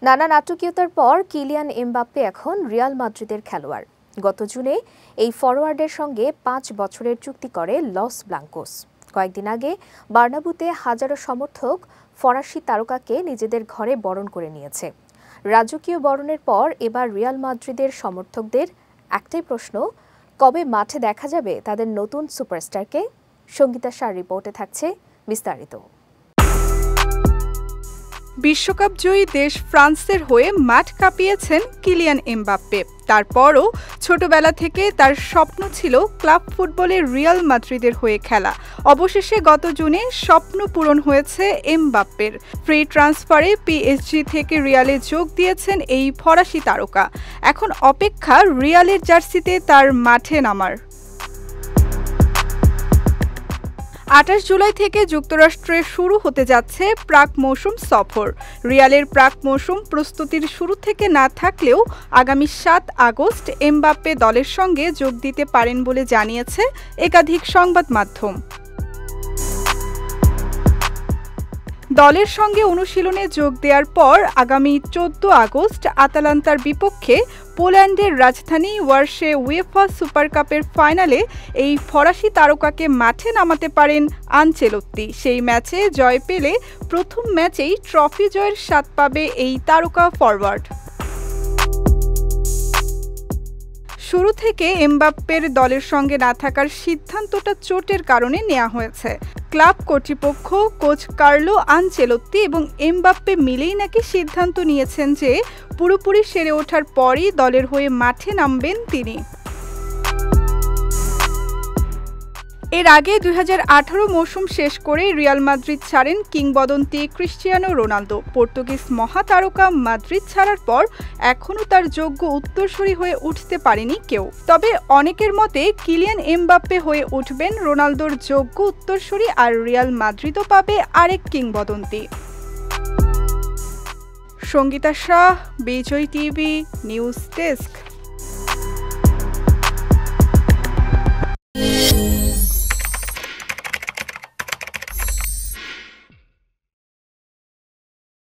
নানা নাটকীয়তার পর Kylian Mbappe এখন রিয়াল মাদ্রিদের খেলোয়াড়। গত জুনে এই ফরোয়ার্ডের সঙ্গে ৫ বছরের চুক্তি করে লস ব্লাঙ্কোস। কয়েকদিন আগে বার্নাব্যুতে হাজারো সমর্থক ফরাসি তারকাকে নিজেদের ঘরে বরণ করে নিয়েছে। রাজকীয় বরণের পর এবার রিয়াল মাদ্রিদের সমর্থকদের একটাই প্রশ্ন, কবে মাঠে দেখা যাবে তাদের নতুন সুপারস্টারকে? সঙ্গীতা শাহ রিপোর্টে থাকছে বিস্তারিত। বিশ্বকাপ জয়ী দেশ ফ্রান্সের হয়ে মাঠ কাঁপিয়েছেন কিলিয়ান এমবাপ্পে। তারপরও ছোটবেলা থেকে তার স্বপ্ন ছিল ক্লাব ফুটবলে রিয়াল মাদ্রিদের হয়ে খেলা। অবশেষে গত জুনে স্বপ্ন পূরণ হয়েছে এমবাপ্পের। ফ্রি ট্রান্সফারে পিএসজি থেকে রিয়ালে যোগ দিয়েছেন এই ফরাসি তারকা। এখন অপেক্ষা রিয়ালের জার্সিতে তার মাঠে নামার। ২৮ জুলাই থেকে যুক্তরাষ্ট্রে শুরু হতে যাচ্ছে প্রাক মৌসুম সফর। রিয়ালের প্রাক মৌসুম প্রস্তুতির শুরু থেকে না থাকলেও আগামী ৭ আগস্ট এমবাপ্পে দলের সঙ্গে যোগ দিতে পারেন বলে জানিয়েছে একাধিক সংবাদ মাধ্যম। দলের সঙ্গে অনুশীলনে যোগ দেওয়ার পর আগামী ১৪ আগস্ট আতালান্তার বিপক্ষে পোল্যান্ডের রাজধানী ওয়ারশে উয়েফা সুপার কাপের ফাইনালে এই ফরাসি তারকাকে মাঠে নামাতে পারেন আনচেলত্তি। সেই ম্যাচে জয় পেলে প্রথম ম্যাচেই ট্রফি জয়ের স্বাদ পাবে এই তারকা ফরওয়ার্ড। শুরু থেকে এমবাপ্পের দলের সঙ্গে না থাকার সিদ্ধান্তটা চোটের কারণে নেওয়া হয়েছে। ক্লাব কর্তৃপক্ষ, কোচ কার্লো আনচেলত্তি এবং এমবাপ্পে মিলেই নাকি সিদ্ধান্ত নিয়েছেন যে পুরোপুরি সেরে ওঠার পরই দলের হয়ে মাঠে নামবেন তিনি। এর আগে ২০১৮ মৌসুম শেষ করে রিয়াল মাদ্রিদ ছাড়েন কিংবদন্তি ক্রিস্টিয়ানো রোনালদো। পর্তুগিজ মহাতারকা মাদ্রিদ ছাড়ার পর এখনও তার যোগ্য উত্তরসূরি হয়ে উঠতে পারেনি কেউ। তবে অনেকের মতে কিলিয়ান এমবাপ্পে হয়ে উঠবেন রোনালদোর যোগ্য উত্তরসূরি, আর রিয়াল মাদ্রিদও পাবে আরেক কিংবদন্তি। সঙ্গীতা শাহ, বিজয় টিভি নিউজ ডেস্ক।